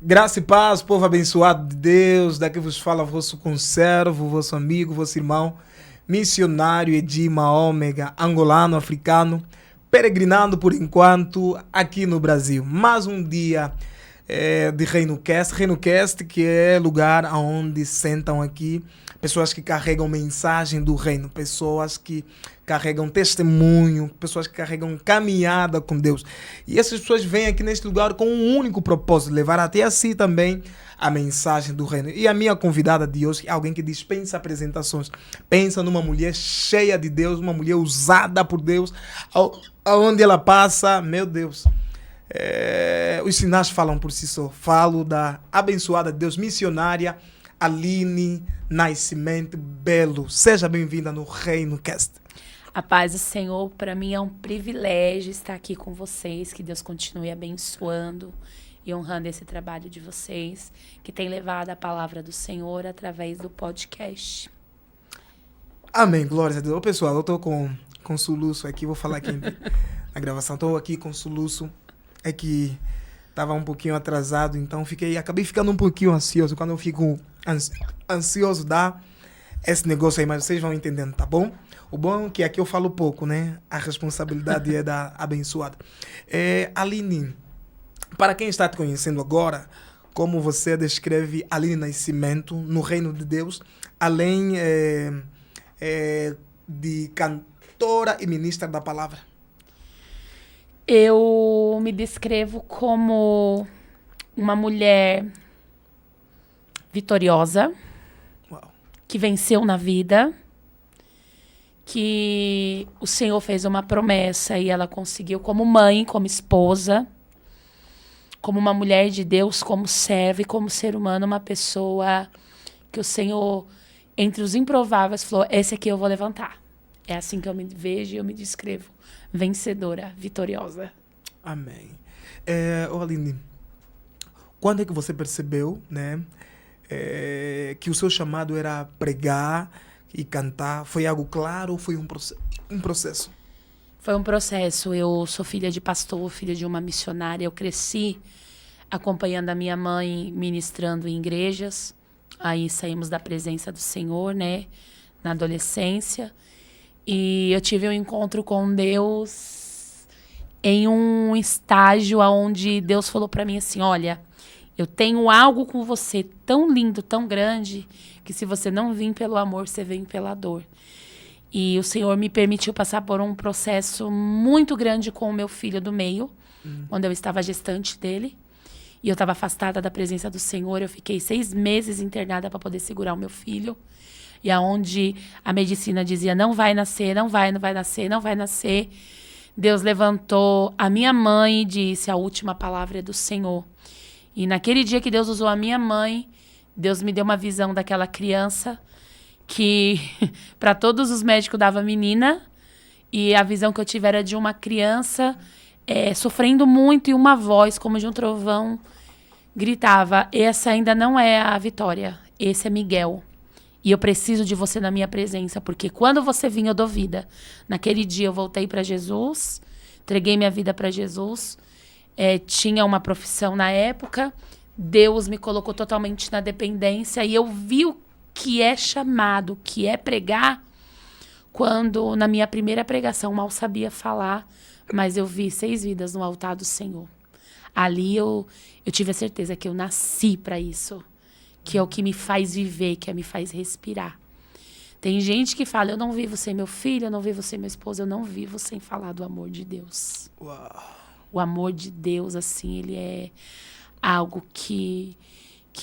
Graça e paz, povo abençoado de Deus, daqui vos fala vosso conservo, vosso amigo, vosso irmão, missionário Edima Ômega, angolano, africano, peregrinando por enquanto aqui no Brasil. Mais um dia de Reino Cast, que é lugar onde sentam aqui pessoas que carregam mensagem do reino, pessoas que carregam testemunho, pessoas que carregam caminhada com Deus. E essas pessoas vêm aqui neste lugar com um único propósito, levar até a si também a mensagem do reino. E a minha convidada de hoje é alguém que dispensa apresentações. Pensa numa mulher cheia de Deus, uma mulher usada por Deus, aonde ela passa, meu Deus. Os sinais falam por si só. Falo da abençoada de Deus, missionária Aline Nascimento Belo. Seja bem-vinda no Reino Cast. A paz do Senhor, para mim é um privilégio estar aqui com vocês, que Deus continue abençoando e honrando esse trabalho de vocês, que tem levado a palavra do Senhor através do podcast. Amém, glória a Deus. Ô, pessoal, eu estou com soluço aqui, vou falar aqui na gravação. Estou aqui com soluço, é que estava um pouquinho atrasado, então acabei ficando um pouquinho ansioso. Quando eu fico ansioso, dá esse negócio aí, mas vocês vão entendendo, tá bom? O bom é que aqui eu falo pouco, né? A responsabilidade é da abençoada. Aline, para quem está te conhecendo agora, como você descreve Aline Nascimento no Reino de Deus, além de cantora e ministra da palavra? Eu me descrevo como uma mulher vitoriosa, que venceu na vida, que o Senhor fez uma promessa e ela conseguiu, como mãe, como esposa, como uma mulher de Deus, como serva e como ser humano, uma pessoa que o Senhor, entre os improváveis, falou, esse aqui eu vou levantar. É assim que eu me vejo e eu me descrevo. Vencedora, vitoriosa. Amém. Aline, quando é que você percebeu, né, que o seu chamado era pregar e cantar? Foi algo claro ou foi um processo? Foi um processo. Eu sou filha de pastor, filha de uma missionária. Eu cresci acompanhando a minha mãe ministrando em igrejas. Aí saímos da presença do Senhor, né, na adolescência. E eu tive um encontro com Deus em um estágio onde Deus falou para mim assim, olha, eu tenho algo com você tão lindo, tão grande, que se você não vir pelo amor, você vem pela dor. E o Senhor me permitiu passar por um processo muito grande com o meu filho do meio, quando eu estava gestante dele. E eu estava afastada da presença do Senhor. Eu fiquei 6 meses internada para poder segurar o meu filho. E aonde a medicina dizia, não vai nascer, não vai nascer, não vai nascer. Deus levantou a minha mãe e disse, a última palavra é do Senhor. E naquele dia que Deus usou a minha mãe, Deus me deu uma visão daquela criança que para todos os médicos dava menina. E a visão que eu tive era de uma criança sofrendo muito e uma voz como de um trovão gritava, essa ainda não é a Vitória, esse é Miguel. E eu preciso de você na minha presença, porque quando você vir, eu dou vida. Naquele dia eu voltei para Jesus, entreguei minha vida para Jesus. Tinha uma profissão na época, Deus me colocou totalmente na dependência e eu vi o que é chamado, o que é pregar, quando na minha primeira pregação mal sabia falar, mas eu vi 6 vidas no altar do Senhor. Ali eu tive a certeza que eu nasci para isso. Que é o que me faz viver, que me faz respirar. Tem gente que fala, eu não vivo sem meu filho, eu não vivo sem minha esposa, eu não vivo sem falar do amor de Deus. Uau. O amor de Deus, assim, ele é algo que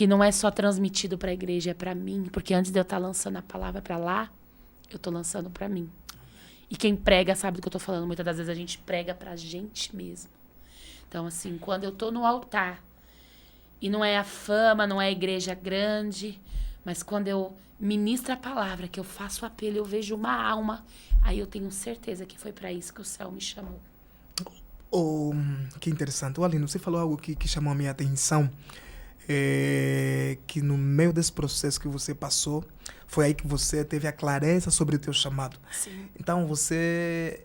não é só transmitido para a igreja, é para mim. Porque antes de eu estar lançando a palavra para lá, eu estou lançando para mim. E quem prega sabe do que eu estou falando. Muitas das vezes a gente prega para a gente mesmo. Então, assim, quando eu estou no altar, e não é a fama, não é a igreja grande, mas quando eu ministro a palavra, que eu faço o apelo, eu vejo uma alma, aí eu tenho certeza que foi para isso que o céu me chamou. Que interessante. Aline, você falou algo que chamou a minha atenção, que no meio desse processo que você passou, foi aí que você teve a clareza sobre o teu chamado. Sim. Então,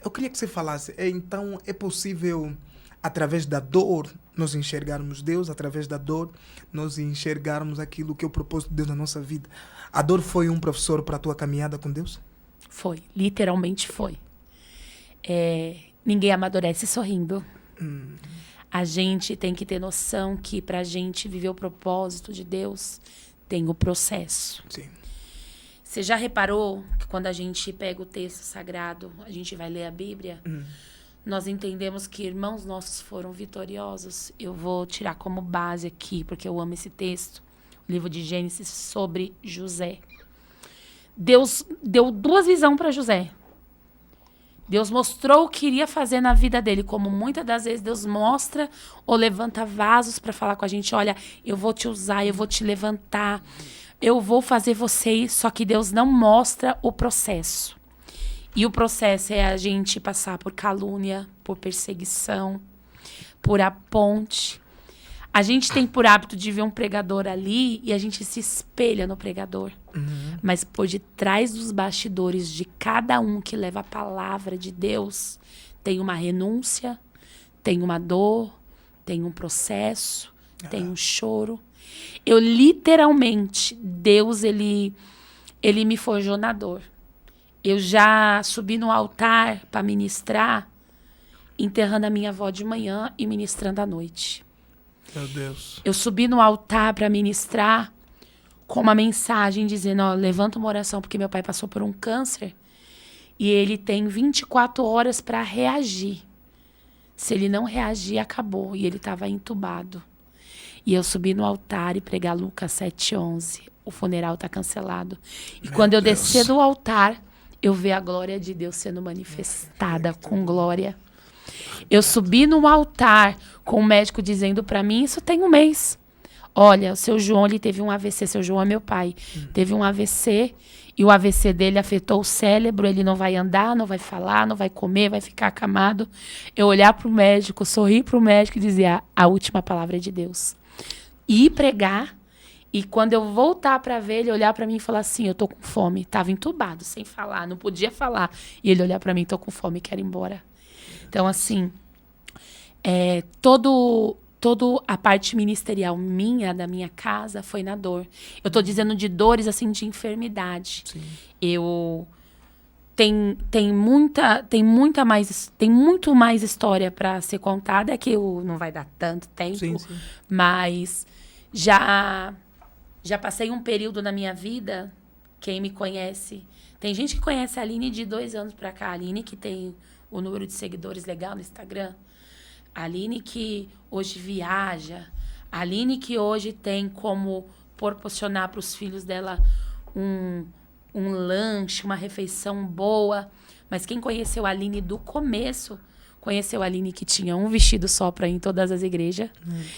eu queria que você falasse, então é possível através da dor, nós enxergarmos Deus, através da dor, nós enxergarmos aquilo que é o propósito de Deus na nossa vida. A dor foi um professor para a tua caminhada com Deus? Foi, literalmente foi. Ninguém amadurece sorrindo. A gente tem que ter noção que pra gente viver o propósito de Deus, tem o processo. Sim. Você já reparou que quando a gente pega o texto sagrado, a gente vai ler a Bíblia, nós entendemos que irmãos nossos foram vitoriosos? Eu vou tirar como base aqui, porque eu amo esse texto, o livro de Gênesis, sobre José. Deus deu 2 visões para José. Deus mostrou o que iria fazer na vida dele, como muitas das vezes Deus mostra ou levanta vasos para falar com a gente, olha, eu vou te usar, eu vou te levantar, eu vou fazer você ir, só que Deus não mostra o processo. E o processo é a gente passar por calúnia, por perseguição, por aponte. A gente tem por hábito de ver um pregador ali e a gente se espelha no pregador. Mas por detrás dos bastidores de cada um que leva a palavra de Deus, tem uma renúncia, tem uma dor, tem um processo, tem um choro. Eu literalmente, Deus, ele me forjou na dor. Eu já subi no altar para ministrar, enterrando a minha avó de manhã e ministrando à noite. Meu Deus. Eu subi no altar para ministrar com uma mensagem dizendo, ó, levanta uma oração, porque meu pai passou por um câncer e ele tem 24 horas para reagir. Se ele não reagir, acabou. E ele estava entubado. E eu subi no altar e pregar Lucas 7:11. O funeral está cancelado. E quando eu descer do altar, eu ver a glória de Deus sendo manifestada com glória. Eu subi no altar com o médico dizendo para mim, isso tem um mês. Olha, o seu João, ele teve um AVC. Seu João é meu pai. Teve um AVC e o AVC dele afetou o cérebro. Ele não vai andar, não vai falar, não vai comer, vai ficar acamado. Eu olhar para o médico, sorrir para o médico e dizer a última palavra é de Deus. E pregar. E quando eu voltar para ver, ele olhar para mim e falar assim, eu tô com fome. Tava entubado, sem falar, não podia falar. E ele olhar para mim, tô com fome, quero ir embora. Então, assim, toda a parte ministerial minha, da minha casa, foi na dor. Eu tô dizendo de dores, assim, de enfermidade. Sim. Tem muito mais história para ser contada, que não vai dar tanto tempo. Sim, sim. Mas já passei um período na minha vida, quem me conhece... Tem gente que conhece a Aline de 2 anos para cá. A Aline que tem o número de seguidores legal no Instagram. A Aline que hoje viaja. A Aline que hoje tem como proporcionar para os filhos dela um lanche, uma refeição boa. Mas quem conheceu a Aline do começo, conheceu a Aline que tinha um vestido só para ir em todas as igrejas,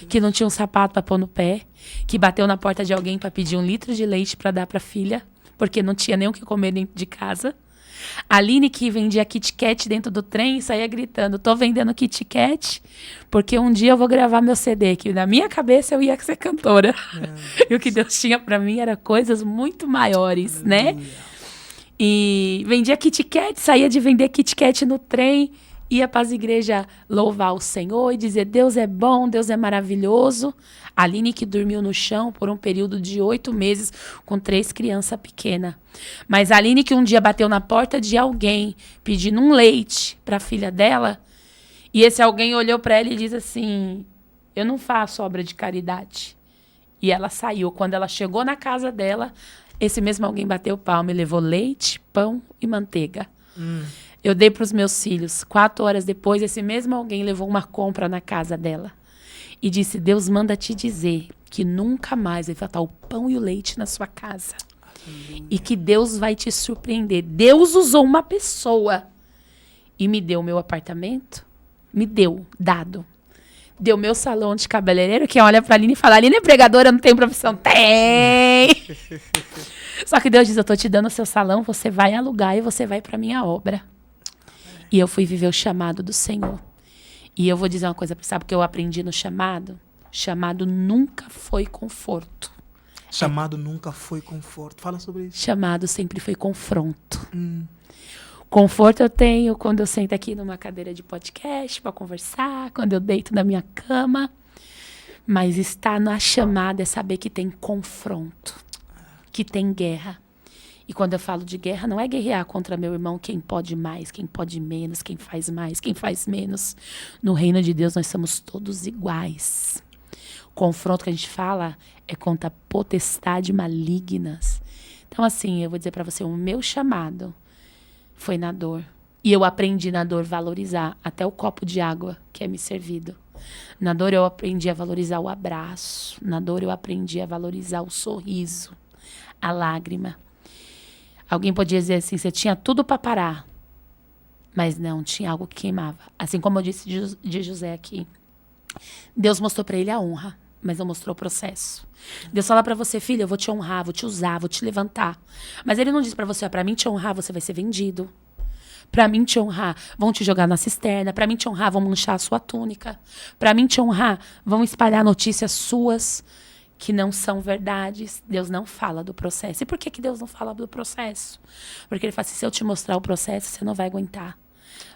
que não tinha um sapato para pôr no pé, que bateu na porta de alguém para pedir 1 litro de leite para dar para a filha, porque não tinha nem o que comer dentro de casa. A Aline que vendia Kit Kat dentro do trem e saía gritando, tô vendendo Kit Kat porque um dia eu vou gravar meu CD, que na minha cabeça eu ia ser cantora. E o que Deus tinha para mim era coisas muito maiores, né? E vendia Kit Kat, saía de vender Kit Kat no trem, ia para as igrejas louvar o Senhor e dizer, Deus é bom, Deus é maravilhoso. A Aline que dormiu no chão por um período de 8 meses com 3 crianças pequenas. Mas a Aline que um dia bateu na porta de alguém pedindo um leite para a filha dela, e esse alguém olhou para ela e disse assim, eu não faço obra de caridade. E ela saiu. Quando ela chegou na casa dela, esse mesmo alguém bateu palma e levou leite, pão e manteiga. Eu dei para os meus filhos. 4 horas depois, esse mesmo alguém levou uma compra na casa dela. E disse, Deus manda te dizer que nunca mais vai faltar o pão e o leite na sua casa. E que Deus vai te surpreender. Deus usou uma pessoa e me deu o meu apartamento. Me deu, dado. Deu meu salão de cabeleireiro. Quem olha pra Aline e fala, Aline é pregadora, não tem profissão? Tem! Só que Deus diz, eu tô te dando o seu salão, você vai alugar e você vai pra minha obra. E eu fui viver o chamado do Senhor. E eu vou dizer uma coisa, sabe o que eu aprendi no chamado? Chamado nunca foi conforto. Chamado nunca foi conforto. Fala sobre isso. Chamado sempre foi confronto. Conforto eu tenho quando eu sento aqui numa cadeira de podcast para conversar, quando eu deito na minha cama. Mas estar na chamada é saber que tem confronto, que tem guerra. E quando eu falo de guerra, não é guerrear contra meu irmão, quem pode mais, quem pode menos, quem faz mais, quem faz menos. No reino de Deus, nós somos todos iguais. O confronto que a gente fala é contra potestades malignas. Então, assim, eu vou dizer para você, o meu chamado foi na dor. E eu aprendi na dor valorizar até o copo de água que é me servido. Na dor eu aprendi a valorizar o abraço. Na dor eu aprendi a valorizar o sorriso, a lágrima. Alguém podia dizer assim, você tinha tudo para parar. Mas não, tinha algo que queimava. Assim como eu disse de José aqui. Deus mostrou para ele a honra, mas não mostrou o processo. Deus fala para você, filha, eu vou te honrar, vou te usar, vou te levantar. Mas ele não diz para você, para mim te honrar, você vai ser vendido. Para mim te honrar, vão te jogar na cisterna. Para mim te honrar, vão manchar a sua túnica. Para mim te honrar, vão espalhar notícias suas que não são verdades. Deus não fala do processo. E por que Deus não fala do processo? Porque ele fala assim, se eu te mostrar o processo, você não vai aguentar.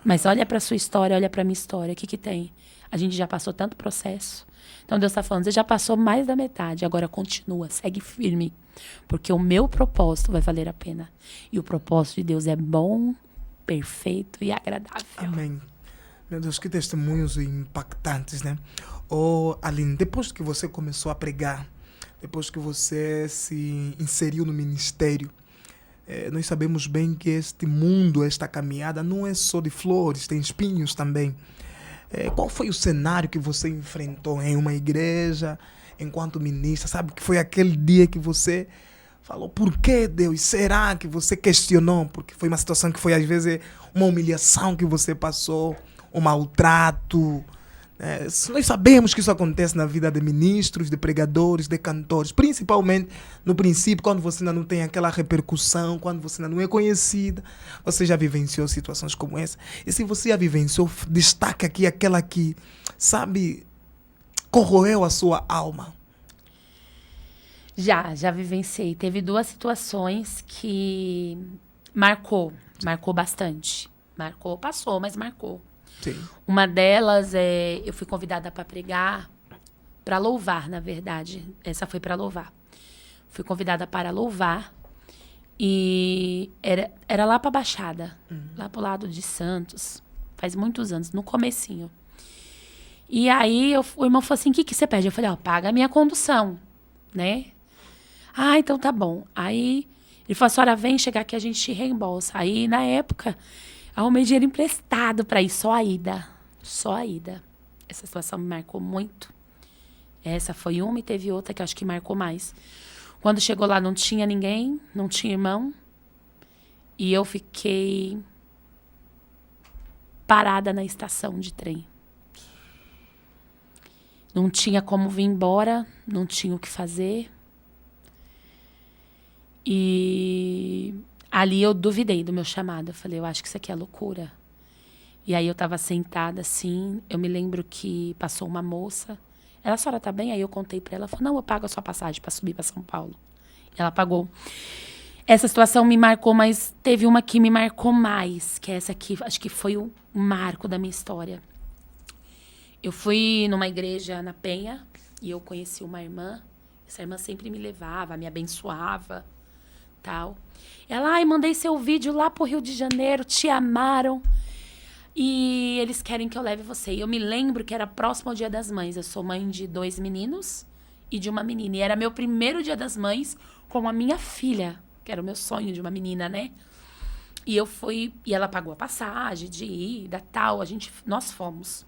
Mas olha para a sua história, olha para a minha história. O que tem? A gente já passou tanto processo. Então Deus está falando, você já passou mais da metade. Agora continua, segue firme. Porque o meu propósito vai valer a pena. E o propósito de Deus é bom, perfeito e agradável. Amém. Meu Deus, que testemunhos impactantes, né? Aline, depois que você começou a pregar, depois que você se inseriu no ministério, nós sabemos bem que este mundo, esta caminhada, não é só de flores, tem espinhos também. Qual foi o cenário que você enfrentou em uma igreja, enquanto ministra? Sabe que foi aquele dia que você falou, por que Deus? Será que você questionou? Porque foi uma situação que foi às vezes uma humilhação que você passou, um maltrato. Nós sabemos que isso acontece na vida de ministros, de pregadores, de cantores, principalmente no princípio, quando você ainda não tem aquela repercussão, quando você ainda não é conhecida, você já vivenciou situações como essa. E se você já vivenciou, destaca aqui aquela que, sabe, corroeu a sua alma. Já vivenciei. Teve 2 situações que marcou bastante. Marcou, passou, mas marcou. Sim. Uma delas eu fui convidada para pregar, para louvar, na verdade. Essa foi para louvar. Fui convidada para louvar e era lá para Baixada, lá pro lado de Santos, faz muitos anos, no comecinho. E aí o irmão falou assim, o que você pede? Eu falei, paga a minha condução, né? Ah, então tá bom. Aí ele falou, a senhora vem chegar aqui, a gente te reembolsa. Aí, na época, arrumei dinheiro emprestado para ir, só a ida. Só a ida. Essa situação me marcou muito. Essa foi uma e teve outra que eu acho que marcou mais. Quando chegou lá, não tinha ninguém, não tinha irmão. E eu fiquei parada na estação de trem. Não tinha como vir embora, não tinha o que fazer. E ali eu duvidei do meu chamado. Eu falei, eu acho que isso aqui é loucura. E aí eu estava sentada assim, eu me lembro que passou uma moça. Ela, a senhora tá bem? Aí eu contei para ela, ela falou, não, eu pago a sua passagem para subir para São Paulo. Ela pagou. Essa situação me marcou, mas teve uma que me marcou mais, que é essa aqui, acho que foi o marco da minha história. Eu fui numa igreja na Penha e eu conheci uma irmã. Essa irmã sempre me levava, me abençoava, tal. Ela, ai, mandei seu vídeo lá pro Rio de Janeiro, te amaram. E eles querem que eu leve você. E eu me lembro que era próximo ao Dia das Mães. Eu sou mãe de 2 meninos e de uma menina. E era meu primeiro Dia das Mães com a minha filha, que era o meu sonho de uma menina, né? E eu fui, e ela pagou a passagem de ida, tal. Nós fomos.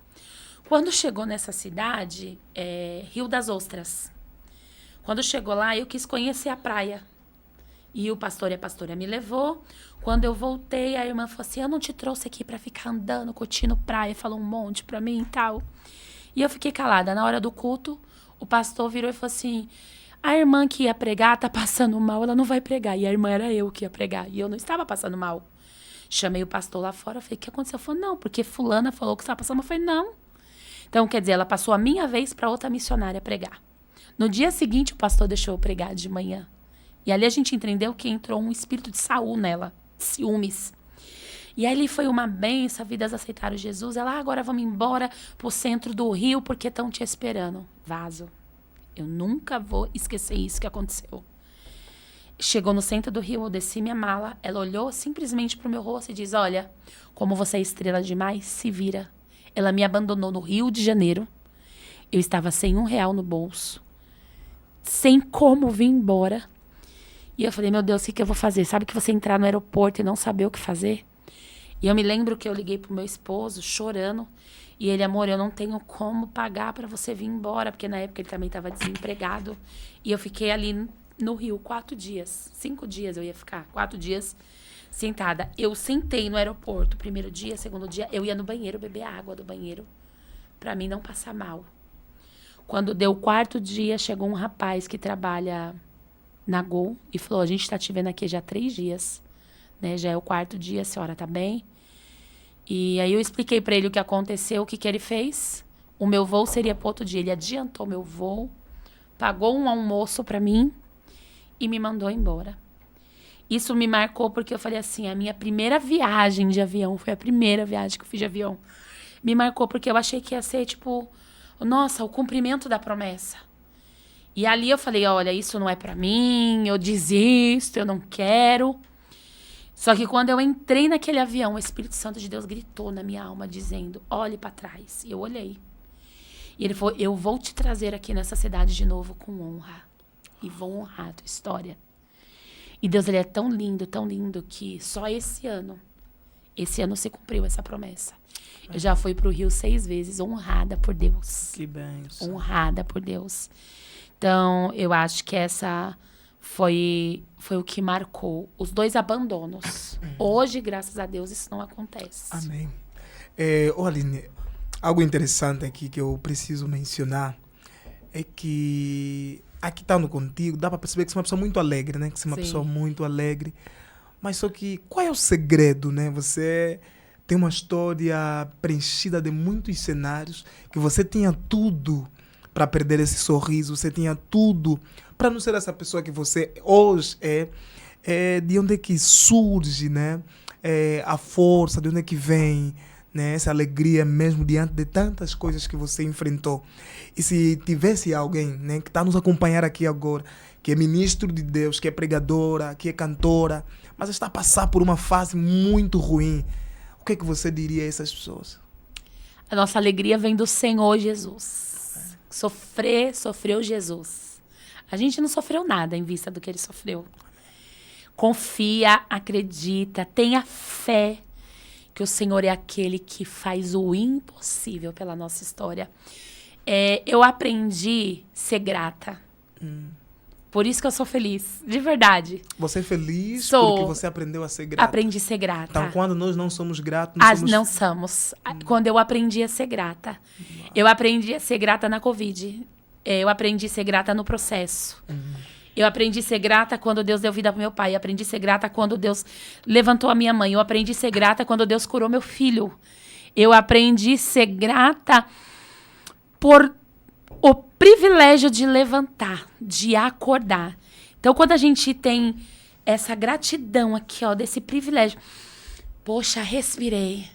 Quando chegou nessa cidade, Rio das Ostras. Quando chegou lá, eu quis conhecer a praia. E o pastor e a pastora me levou. Quando eu voltei, a irmã falou assim, eu não te trouxe aqui pra ficar andando, curtindo praia. Falou um monte pra mim e tal. E eu fiquei calada. Na hora do culto, o pastor virou e falou assim, a irmã que ia pregar tá passando mal, ela não vai pregar. E a irmã era eu que ia pregar. E eu não estava passando mal. Chamei o pastor lá fora, falei, o que aconteceu? Ele falou, não, porque fulana falou que estava passando mal. Eu falei, não. Então, quer dizer, ela passou a minha vez para outra missionária pregar. No dia seguinte, o pastor deixou eu pregar de manhã. E ali a gente entendeu que entrou um espírito de Saul nela, ciúmes. E ali foi uma benção, vidas aceitaram Jesus. Ela, agora vamos embora pro centro do Rio porque estão te esperando. Vaso. Eu nunca vou esquecer isso que aconteceu. Chegou no centro do Rio, eu desci minha mala. Ela olhou simplesmente pro meu rosto e diz, olha, como você é estrela demais, se vira. Ela me abandonou no Rio de Janeiro. Eu estava sem R$1 no bolso. Sem como vir embora. E eu falei, meu Deus, o que eu vou fazer? Sabe que você entrar no aeroporto e não saber o que fazer? E eu me lembro que eu liguei pro meu esposo, chorando. E ele, amor, eu não tenho como pagar para você vir embora. Porque na época ele também estava desempregado. E eu fiquei ali no Rio 4 dias. 5 dias eu ia ficar. 4 dias sentada. Eu sentei no aeroporto. Primeiro dia, segundo dia, eu ia no banheiro beber água do banheiro. Para mim não passar mal. Quando deu o 4º dia, chegou um rapaz que trabalha na Gol e falou, a gente tá te vendo aqui já há 3 dias, né? Já é o 4º dia, a senhora tá bem? E aí eu expliquei para ele o que aconteceu, o que ele fez. O meu voo seria pro outro dia. Ele adiantou meu voo, pagou um almoço para mim e me mandou embora. Isso me marcou porque eu falei assim, a minha primeira viagem de avião, foi a primeira viagem que eu fiz de avião. Me marcou porque eu achei que ia ser, tipo, nossa, o cumprimento da promessa. E ali eu falei, olha, isso não é pra mim, eu desisto, eu não quero. Só que quando eu entrei naquele avião, o Espírito Santo de Deus gritou na minha alma, dizendo, olhe pra trás. E eu olhei. E ele falou, eu vou te trazer aqui nessa cidade de novo com honra. E vou honrar a tua história. E Deus, ele é tão lindo, que só esse ano se cumpriu essa promessa. Eu já fui pro Rio 6 vezes, honrada por Deus. Que bênção. Honrada por Deus. Então, eu acho que essa foi o que marcou os 2 abandonos. Hoje, graças a Deus, isso não acontece. Amém. Aline, algo interessante aqui que eu preciso mencionar é que aqui estando contigo, dá para perceber que você é uma pessoa muito alegre, né? Que você é uma Sim. pessoa muito alegre. Mas só que, qual é o segredo, né? Você tem uma história preenchida de muitos cenários, que você tinha tudo para perder esse sorriso, você tinha tudo para não ser essa pessoa que você hoje é. De onde é que surge, né? A força, de onde é que vem, né? Essa alegria mesmo diante de tantas coisas que você enfrentou. E se tivesse alguém, né, que está nos acompanhando aqui agora, que é ministro de Deus, que é pregadora, que é cantora, mas está a passar por uma fase muito ruim, o que é que você diria a essas pessoas? A nossa alegria vem do Senhor Jesus. Sofreu Jesus. A gente não sofreu nada em vista do que ele sofreu. Confia, acredita, tenha fé que o Senhor é aquele que faz o impossível pela nossa história. Eu aprendi a ser grata. Por isso que eu sou feliz, de verdade. Você é feliz Sou. porque você aprendeu a ser grata. Aprendi a ser grata. Então, quando nós não somos gratos, Não somos. Quando eu aprendi a ser grata. Eu aprendi a ser grata na Covid. Eu aprendi a ser grata no processo. Eu aprendi a ser grata quando Deus deu vida pro meu pai. Eu aprendi a ser grata quando Deus levantou a minha mãe. Eu aprendi a ser grata quando Deus curou meu filho. Eu aprendi a ser grata por o privilégio de levantar, de acordar. Então, quando a gente tem essa gratidão aqui, ó, desse privilégio. Poxa, respirei.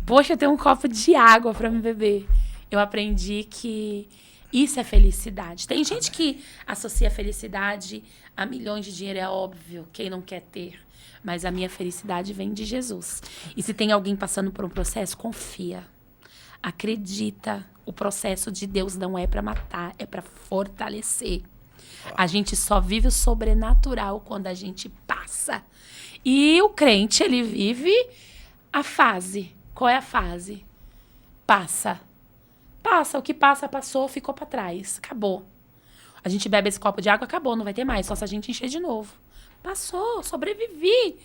Poxa, eu tenho um copo de água para me beber. Eu aprendi que isso é felicidade. Tem gente que associa felicidade a milhões de dinheiro, é óbvio, quem não quer ter. Mas a minha felicidade vem de Jesus. E se tem alguém passando por um processo, confia. Acredita. O processo de Deus não é para matar, é para fortalecer. A gente só vive o sobrenatural quando a gente passa. E o crente, ele vive a fase. Qual é a fase? Passa. Passa, o que passa, passou, ficou para trás. Acabou. A gente bebe esse copo de água, acabou, não vai ter mais. Só se a gente encher de novo. Passou, sobrevivi.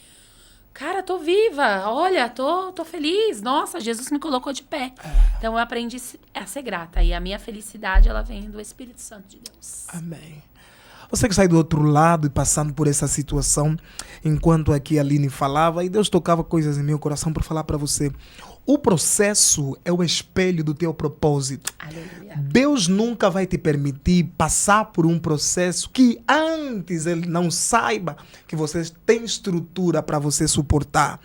Cara, tô viva. Olha, tô feliz. Nossa, Jesus me colocou de pé. Então, eu aprendi a ser grata. E a minha felicidade, ela vem do Espírito Santo de Deus. Amém. Você que sai do outro lado e passando por essa situação, enquanto aqui a Aline falava, e Deus tocava coisas em meu coração para falar para você. O processo é o espelho do teu propósito. Aleluia. Deus nunca vai te permitir passar por um processo que antes Ele não saiba que você tem estrutura para você suportar.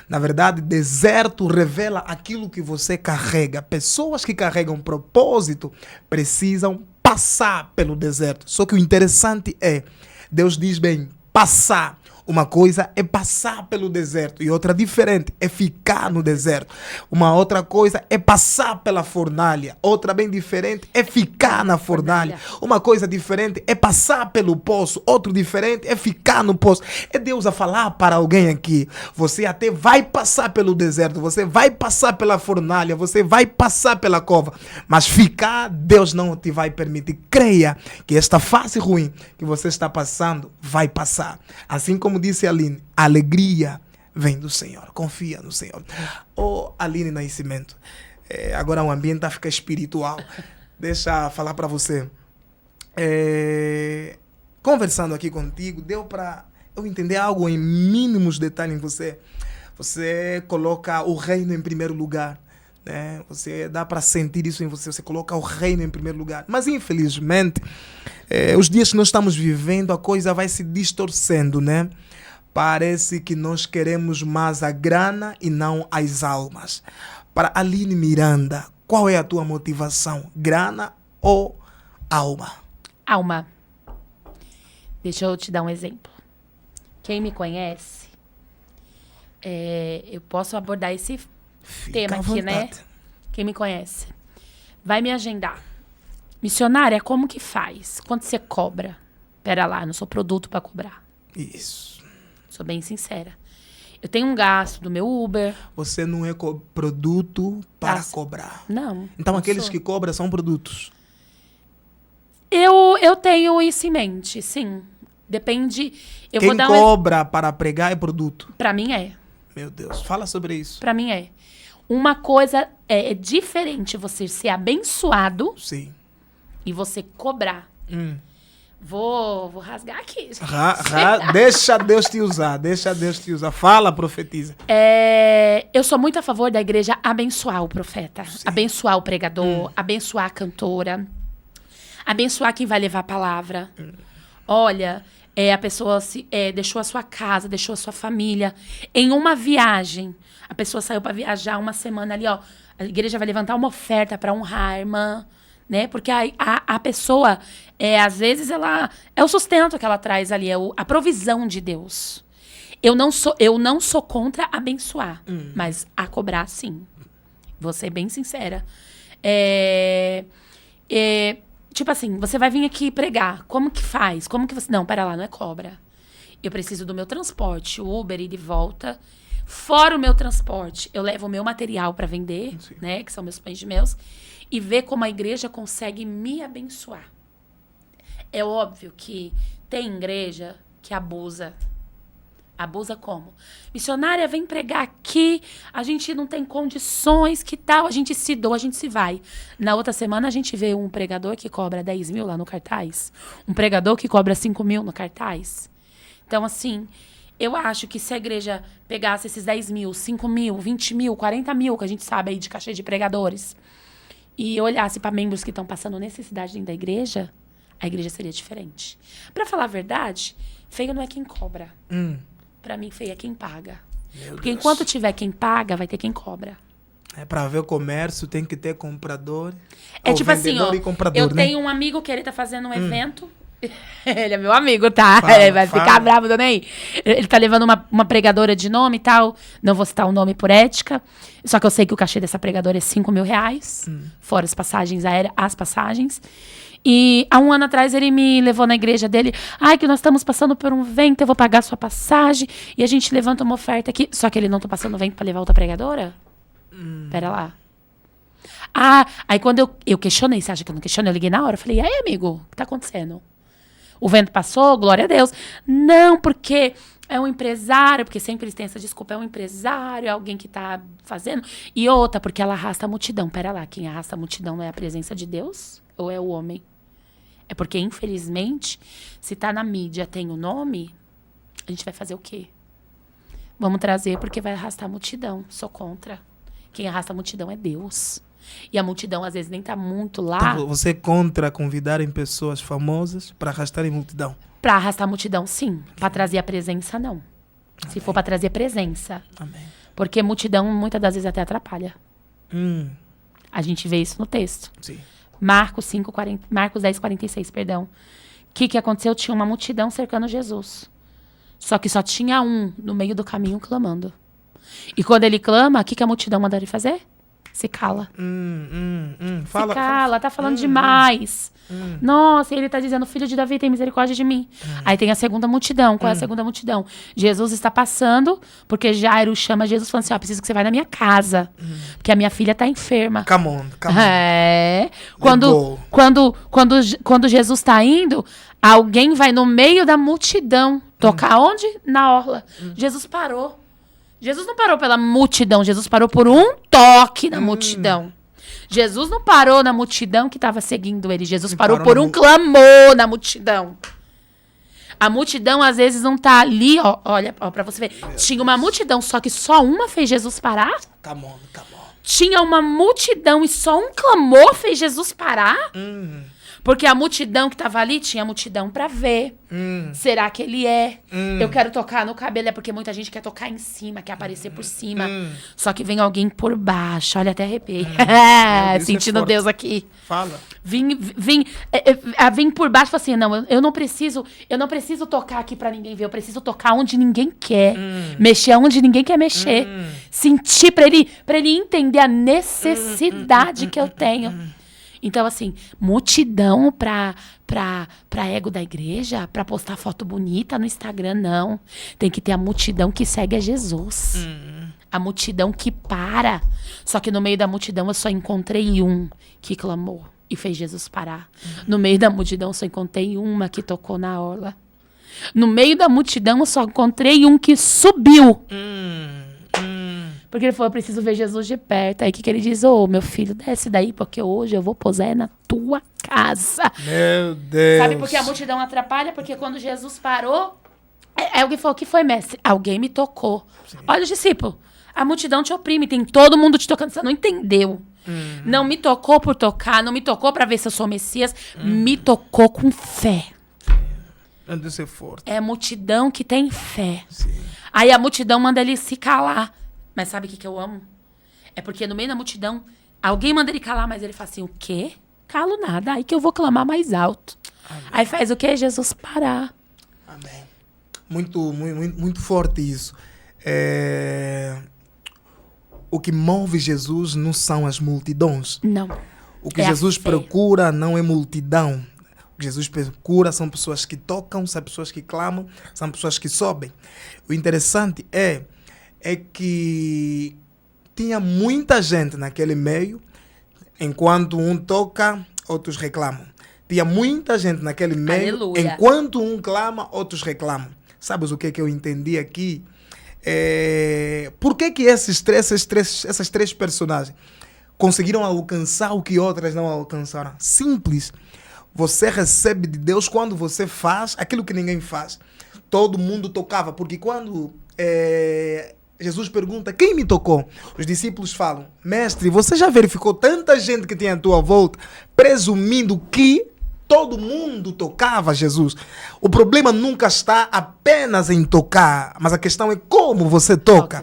Na verdade, deserto revela aquilo que você carrega. Pessoas que carregam propósito precisam passar pelo deserto. Só que o interessante é, Deus diz bem, passar. Uma coisa é passar pelo deserto e outra diferente é ficar no deserto. Uma outra coisa é passar pela fornalha. Outra bem diferente é ficar na fornalha. Uma coisa diferente é passar pelo poço. Outro diferente é ficar no poço. É Deus a falar para alguém aqui. Você até vai passar pelo deserto. Você vai passar pela fornalha. Você vai passar pela cova. Mas ficar, Deus não te vai permitir. Creia que esta fase ruim que você está passando vai passar. Assim como disse a Aline, a alegria vem do Senhor. Confia no Senhor. Ô, Aline Nascimento, agora o ambiente está a ficar espiritual. Deixa eu falar para você. Conversando aqui contigo, deu para eu entender algo em mínimos detalhes em você. Você coloca o reino em primeiro lugar. Né? Você dá para sentir isso em você. Você coloca o reino em primeiro lugar. Mas, infelizmente, os dias que nós estamos vivendo, a coisa vai se distorcendo, né? Parece que nós queremos mais a grana e não as almas. Para Aline Miranda, qual é a tua motivação? Grana ou alma? Alma. Deixa eu te dar um exemplo. Quem me conhece, eu posso abordar esse tema aqui, né? Quem me conhece vai me agendar. Missionária, como que faz? Quanto você cobra? Pera lá, não sou produto para cobrar. Isso. Sou bem sincera. Eu tenho um gasto do meu Uber. Você não é produto para cobrar. Não. Então não aqueles sou. que cobram são produtos. Eu tenho isso em mente, sim. Depende. Quem cobra para pregar é produto. Para mim é. Meu Deus, fala sobre isso. Para mim é. Uma coisa é diferente você ser abençoado. Sim. E você cobrar. Vou rasgar aqui. Deixa Deus te usar. Deixa Deus te usar. Fala, profetiza. Eu sou muito a favor da igreja abençoar o profeta. Sim. Abençoar o pregador. Abençoar a cantora. Abençoar quem vai levar a palavra. Olha, a pessoa deixou a sua casa, deixou a sua família. Em uma viagem. A pessoa saiu para viajar uma semana ali, ó. A igreja vai levantar uma oferta para honrar a irmã. Né? Porque a pessoa, às vezes, ela é o sustento que ela traz ali, a provisão de Deus. Eu não sou contra abençoar, mas a cobrar, sim. Vou ser bem sincera. Tipo assim, você vai vir aqui pregar. Como que faz? Como que você... Não, pera lá, não é cobra. Eu preciso do meu transporte, o Uber e de volta. Fora o meu transporte, eu levo o meu material para vender, né? Que são meus pães de meus. E ver como a igreja consegue me abençoar. É óbvio que tem igreja que abusa. Abusa como? Missionária, vem pregar aqui, a gente não tem condições, que tal? A gente se doa, a gente se vai. Na outra semana a gente vê um pregador que cobra 10 mil lá no cartaz. Um pregador que cobra 5 mil no cartaz. Então, assim, eu acho que se a igreja pegasse esses 10 mil, 5 mil, 20 mil, 40 mil, que a gente sabe aí de cachê de pregadores, e olhasse para membros que estão passando necessidade dentro da igreja, a igreja seria diferente. Para falar a verdade, feio não é quem cobra. Para mim, feio é quem paga. Porque enquanto tiver quem paga, vai ter quem cobra. Para ver comércio, tem que ter comprador. Tipo assim, ó, eu tenho um amigo que ele tá fazendo um evento. Ele é meu amigo, tá? Ele vai ficar bravo também. Ele tá levando uma pregadora de nome e tal. Não vou citar o nome por ética. Só que eu sei que o cachê dessa pregadora é 5 mil reais. Fora as passagens aéreas, as passagens. E há um ano atrás ele me levou na igreja dele. Ai, que nós estamos passando por um vento, eu vou pagar a sua passagem. E a gente levanta uma oferta aqui. Só que ele não tá passando vento pra levar outra pregadora? Pera lá. Aí quando eu questionei, você acha que eu não questionei? Eu liguei na hora, eu falei, e aí, amigo, o que tá acontecendo? O vento passou, glória a Deus. Não, porque é um empresário, porque sempre eles têm essa desculpa, é um empresário, é alguém que tá fazendo. E outra, porque ela arrasta a multidão. Pera lá, quem arrasta a multidão não é a presença de Deus? Ou é o homem? É porque, infelizmente, se tá na mídia, tem o nome, a gente vai fazer o quê? Vamos trazer porque vai arrastar a multidão. Sou contra. Quem arrasta a multidão é Deus. E a multidão, às vezes, nem tá muito lá. Então, você é contra convidarem pessoas famosas para arrastarem multidão? Pra arrastar a multidão, sim. Pra trazer a presença, não. Se for pra trazer presença. Amém. Porque multidão, muitas das vezes, até atrapalha. Hum, A gente vê isso no texto. sim. Marcos 10:46, perdão. O que aconteceu? Tinha uma multidão cercando Jesus. Só que só tinha um no meio do caminho clamando. E quando ele clama, o que a multidão manda ele fazer? Se cala. Fala, Se cala, tá falando demais. Nossa, e ele tá dizendo, filho de Davi, tem misericórdia de mim. Aí tem a segunda multidão. Qual é a segunda multidão? Jesus está passando, porque Jairo chama Jesus falando assim, ó, preciso que você vá na minha casa. Porque a minha filha tá enferma. Come on. É. go. Quando Jesus tá indo, alguém vai no meio da multidão. Tocar onde? Na orla. Jesus parou. Jesus não parou pela multidão, Jesus parou por um toque na multidão. Jesus não parou na multidão que estava seguindo ele. Jesus parou por um clamor na multidão. A multidão, às vezes, não tá ali, ó. Olha, ó, pra você ver. Tinha uma multidão, só que só uma fez Jesus parar. Come on. Tinha uma multidão e só um clamor fez Jesus parar. Porque a multidão que estava ali tinha multidão para ver. Será que ele é? Eu quero tocar no cabelo. É porque muita gente quer tocar em cima, quer aparecer por cima. Só que vem alguém por baixo. Olha, até arrepiei. Sentindo Deus aqui. Fala. Vim por baixo e falei assim, não, eu não preciso tocar aqui pra ninguém ver. Eu preciso tocar onde ninguém quer. Mexer onde ninguém quer mexer. Sentir pra ele entender a necessidade que eu tenho. Então, assim, multidão pra ego da igreja, pra postar foto bonita no Instagram, não. Tem que ter a multidão que segue a Jesus. A multidão que para. Só que no meio da multidão eu só encontrei um que clamou e fez Jesus parar. No meio da multidão eu só encontrei uma que tocou na orla. No meio da multidão eu só encontrei um que subiu. Porque ele falou, eu preciso ver Jesus de perto. Aí o que ele diz? Ô, meu filho, desce daí, porque hoje eu vou posar na tua casa. Meu Deus. Sabe por que a multidão atrapalha? Porque quando Jesus parou, alguém falou, o que foi, mestre? Alguém me tocou. Sim. Olha os discípulos. A multidão te oprime, tem todo mundo te tocando. Você não entendeu. Não me tocou por tocar, não me tocou pra ver se eu sou Messias. Me tocou com fé. Ande ser forte. É a multidão que tem fé. Sim. Aí a multidão manda ele se calar. Mas sabe o que eu amo? É porque no meio da multidão, alguém manda ele calar, mas ele fala assim, o quê? Calo nada, aí que eu vou clamar mais alto. Amém. Aí faz o quê? Jesus parar. Amém. Muito forte isso. O que move Jesus não são as multidões. Não. O que Jesus procura não é multidão. O que Jesus procura são pessoas que tocam, são pessoas que clamam, são pessoas que sobem. O interessante é que tinha muita gente naquele meio, enquanto um toca, outros reclamam. Tinha muita gente naquele meio, Aleluia. Enquanto um clama, outros reclamam. Sabes o que eu entendi aqui? Por que essas três personagens conseguiram alcançar o que outras não alcançaram? Simples. Você recebe de Deus quando você faz aquilo que ninguém faz. Todo mundo tocava, porque quando Jesus pergunta, quem me tocou? Os discípulos falam, mestre, você já verificou tanta gente que tem à tua volta, presumindo que todo mundo tocava Jesus. O problema nunca está apenas em tocar, mas a questão é como você toca.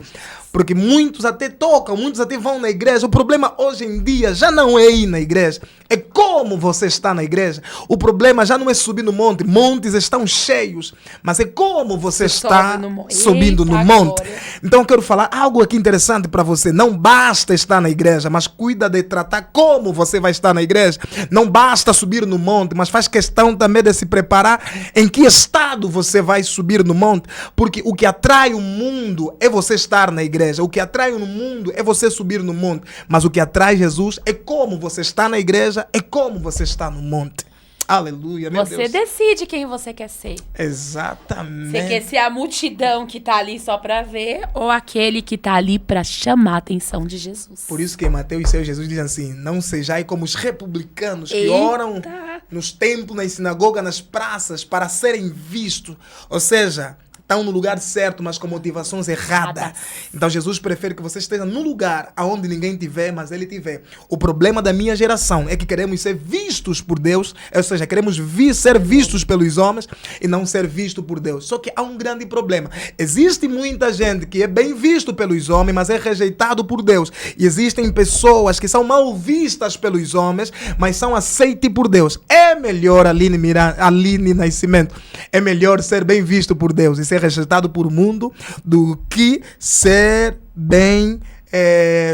Porque muitos até tocam, muitos até vão na igreja. O problema hoje em dia já não é ir na igreja, é como você está na igreja. O problema já não é subir no monte, montes estão cheios, mas é como você está subindo no monte. Então eu quero falar algo aqui interessante para você. Não basta estar na igreja, mas cuida de tratar como você vai estar na igreja. Não basta subir no monte, mas faz questão também de se preparar em que estado você vai subir no monte. Porque o que atrai o mundo é você estar na igreja. O que atrai no mundo é você subir no monte. Mas o que atrai Jesus é como você está na igreja, é como você está no monte. Aleluia, meu Deus. Você decide quem você quer ser. Exatamente. Você quer ser a multidão que está ali só para ver ou aquele que está ali para chamar a atenção de Jesus? Por isso que em Mateus 6, Jesus diz assim, não sejais como os republicanos que oram nos templos, nas sinagogas, nas praças para serem vistos. Ou seja, estão no lugar certo, mas com motivações erradas. Então Jesus prefere que você esteja no lugar onde ninguém te vê, mas Ele te vê. O problema da minha geração é que queremos ser vistos por Deus, ou seja, queremos ser vistos pelos homens e não ser visto por Deus. Só que há um grande problema. Existe muita gente que é bem visto pelos homens, mas é rejeitado por Deus. E existem pessoas que são mal vistas pelos homens, mas são aceites por Deus. É melhor, Aline Nascimento, é melhor ser bem visto por Deus e ser rejeitado por mundo do que ser bem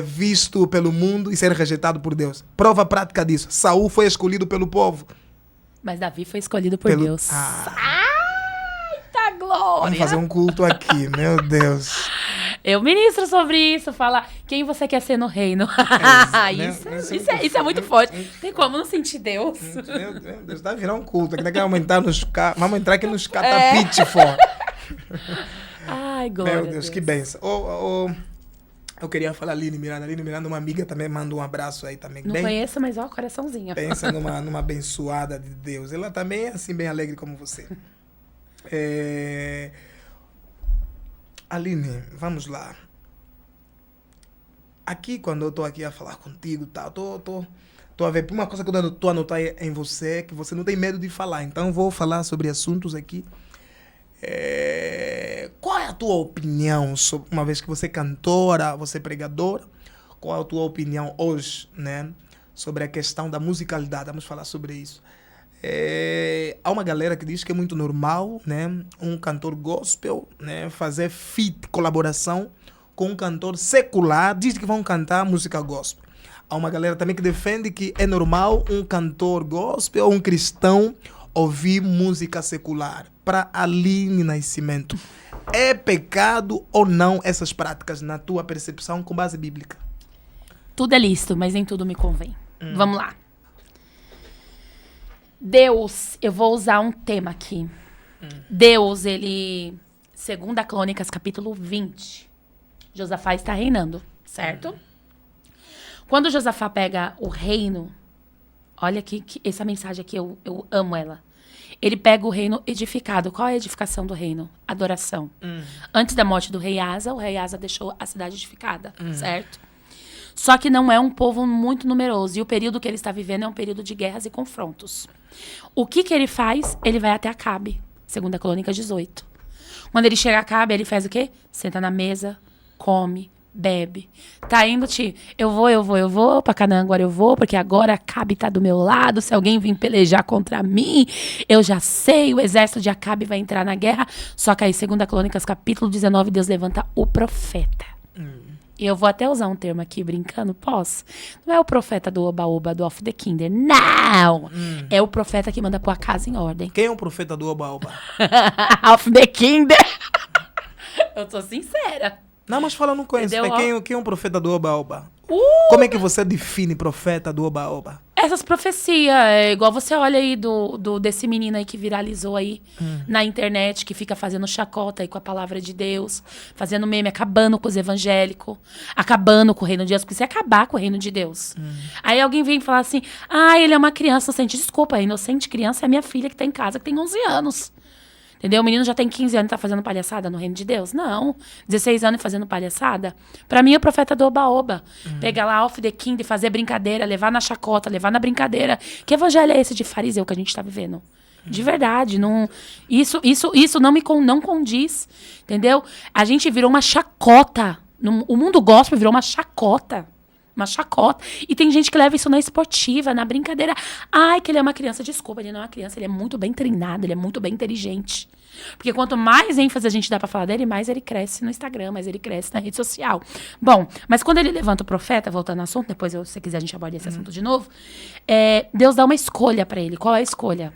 visto pelo mundo e ser rejeitado por Deus. Prova prática disso. Saul foi escolhido pelo povo. Mas Davi foi escolhido por Deus. Eita glória! Vamos fazer um culto aqui, meu Deus. Eu ministro sobre isso, fala quem você quer ser no reino. Isso é muito forte. Tem como não sentir Deus? Meu Deus, vai virar um culto. Aqui daqui vamos entrar aqui nos catapite fora. Ai, glória. Meu Deus, que bênção. Eu queria falar Aline Miranda, uma amiga também, manda um abraço aí também. Não conheço, mas ó, coraçãozinho. Pensa numa abençoada de Deus. Ela também é assim, bem alegre como você. Aline, vamos lá. Aqui, quando eu tô aqui a falar contigo, tá, tô a ver. Uma coisa que eu tô a notar em você é que você não tem medo de falar. Então, eu vou falar sobre assuntos aqui. Qual é a tua opinião, sobre, uma vez que você é cantora, você é pregadora, qual é a tua opinião hoje, né, sobre a questão da musicalidade? Vamos falar sobre isso. Há uma galera que diz que é muito normal, né, um cantor gospel, né, fazer feat, colaboração com um cantor secular, diz que vão cantar música gospel. Há uma galera também que defende que é normal um cantor gospel ou um cristão ouvir música secular. Para Aline Nascimento, é pecado ou não essas práticas na tua percepção com base bíblica? Tudo é lícito, mas nem tudo me convém. Vamos lá. Deus, eu vou usar um tema aqui. Deus, ele... 2 Crônicas, capítulo 20. Josafá está reinando, certo? Quando Josafá pega o reino... Olha aqui, essa mensagem aqui, eu amo ela. Ele pega o reino edificado. Qual é a edificação do reino? Adoração. Antes da morte do rei Asa, o rei Asa deixou a cidade edificada, certo? Só que não é um povo muito numeroso. E o período que ele está vivendo é um período de guerras e confrontos. O que ele faz? Ele vai até Acabe, 2 Crônicas 18. Quando ele chega a Acabe, ele faz o quê? Senta na mesa, come, bebe. Tá indo, tio? Eu vou pra Canaã, agora eu vou, porque agora Acabe tá do meu lado. Se alguém vir pelejar contra mim, eu já sei, o exército de Acabe vai entrar na guerra. Só que aí, 2 Crônicas, capítulo 19, Deus levanta o profeta. E eu vou até usar um termo aqui, brincando, posso? Não é o profeta do Oba-Oba, do Off the Kinder. Não! É o profeta que manda pôr a casa em ordem. Quem é o profeta do Oba-Oba? Off the Kinder. Eu tô sincera. Não, mas fala, eu não conheço. Quem é um profeta do Oba-Oba? Como é que você define profeta do Oba-Oba? Essas profecias, igual você olha aí desse menino aí que viralizou aí na internet, que fica fazendo chacota aí com a palavra de Deus, fazendo meme, acabando com os evangélicos, acabando com o reino de Deus, porque você acabar com o reino de Deus. Aí alguém vem falar assim, ele é uma criança inocente. Desculpa, a inocente criança é a minha filha que tá em casa, que tem 11 anos. Entendeu? O menino já tem 15 anos e tá fazendo palhaçada no reino de Deus? Não. 16 anos e fazendo palhaçada? Pra mim, é o profeta do Oba-Oba. Pegar lá Off the King e fazer brincadeira, levar na chacota, levar na brincadeira. Que evangelho é esse de fariseu que a gente tá vivendo? De verdade. Não, isso não condiz. Entendeu? A gente virou uma chacota. O mundo gospel virou uma chacota. Uma chacota. E tem gente que leva isso na esportiva, na brincadeira. Ai, que ele é uma criança. Desculpa, ele não é uma criança. Ele é muito bem treinado, ele é muito bem inteligente. Porque quanto mais ênfase a gente dá pra falar dele, mais ele cresce no Instagram, mais ele cresce na rede social. Bom, mas quando ele levanta o profeta, voltando ao assunto, depois, se você quiser, a gente aborda esse assunto de novo. Deus dá uma escolha pra ele. Qual é a escolha?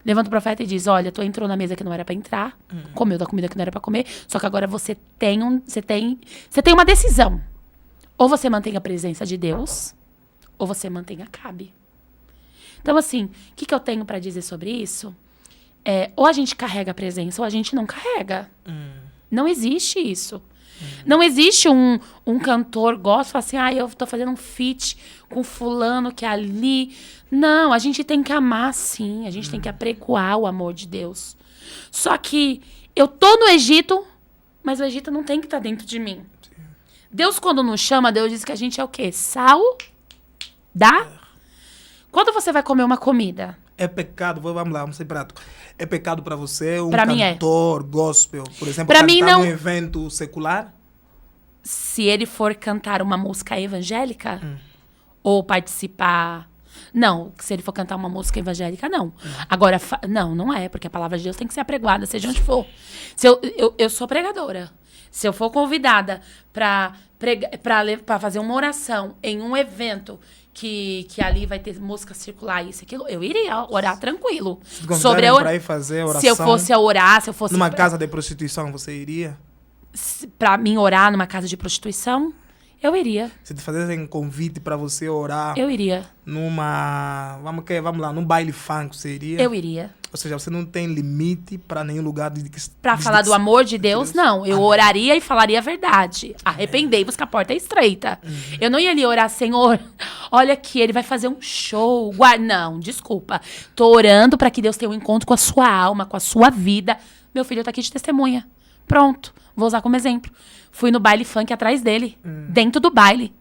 Levanta o profeta e diz, olha, tu entrou na mesa que não era pra entrar, comeu da comida que não era pra comer, só que agora você tem uma decisão. Ou você mantém a presença de Deus, ou você mantém Acabe. Então, assim, o que eu tenho para dizer sobre isso? Ou a gente carrega a presença, ou a gente não carrega. Não existe isso. Não existe um cantor gospel, assim, eu tô fazendo um feat com fulano que é ali. Não, a gente tem que amar, sim. A gente tem que apregoar o amor de Deus. Só que Eu tô no Egito, mas o Egito não tem que estar dentro de mim. Deus, quando nos chama, Deus diz que a gente é o quê? Sal da... Quando você vai comer uma comida... É pecado, vamos lá, vamos ser prático. É pecado para você um Pra mim cantor gospel, por exemplo, Pra mim, cantar não. num evento secular? Se ele for cantar uma música evangélica, ou participar... Não, se ele for cantar uma música evangélica, não. Agora, não é, porque a palavra de Deus tem que ser apregoada, seja onde for. Se eu sou pregadora. Se eu for convidada para fazer uma oração em um evento que ali vai ter música circular, isso, aquilo, eu iria orar tranquilo. Sobre a ir fazer oração, se eu fosse a orar, se eu fosse... Numa casa de prostituição, você iria? Para mim orar numa casa de prostituição, eu iria. Se te fizessem um convite para você orar... Eu iria. Numa... Vamos lá, num baile funk, você iria? Eu iria. Ou seja, você não tem limite para nenhum lugar de que... Para falar do amor de Deus, não. Eu oraria e falaria a verdade. Arrependei-vos que a porta é estreita. Eu não ia ali orar, Senhor, olha aqui, ele vai fazer um show. Não, desculpa. Tô orando para que Deus tenha um encontro com a sua alma, com a sua vida. Meu filho tá aqui de testemunha. Pronto, vou usar como exemplo. Fui no baile funk atrás dele, dentro do baile.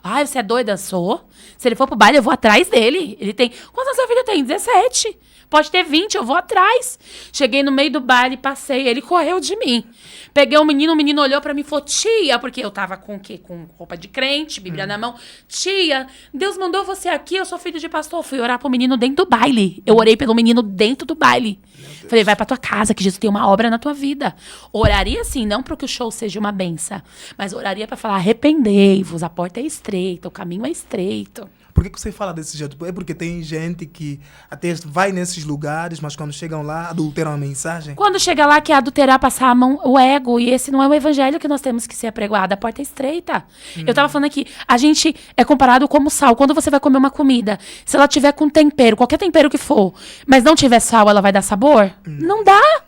Ai, você é doida? Sou. Se ele for pro baile, eu vou atrás dele. Ele tem... Quantos seu filho tem? 17. Pode ter 20, eu vou atrás. Cheguei no meio do baile, passei, ele correu de mim. Peguei o menino olhou pra mim e falou, tia, porque eu tava com o quê? Com roupa de crente, Bíblia na mão. Tia, Deus mandou você aqui, eu sou filho de pastor. Fui orar pro menino dentro do baile. Eu orei pelo menino dentro do baile. Falei, vai pra tua casa, que Jesus tem uma obra na tua vida. Oraria assim, não para que o show seja uma benção, mas oraria pra falar, arrependei-vos, a porta é estreita, o caminho é estreito. Por que você fala desse jeito? É porque tem gente que até vai nesses lugares, mas quando chegam lá, adulteram a mensagem? Quando chega lá, quer adulterar, passar a mão, o ego. E esse não é o evangelho que nós temos que ser apregoado. A porta é estreita. Eu tava falando aqui, a gente é comparado como sal. Quando você vai comer uma comida, se ela tiver com tempero, qualquer tempero que for, mas não tiver sal, ela vai dar sabor? Não dá.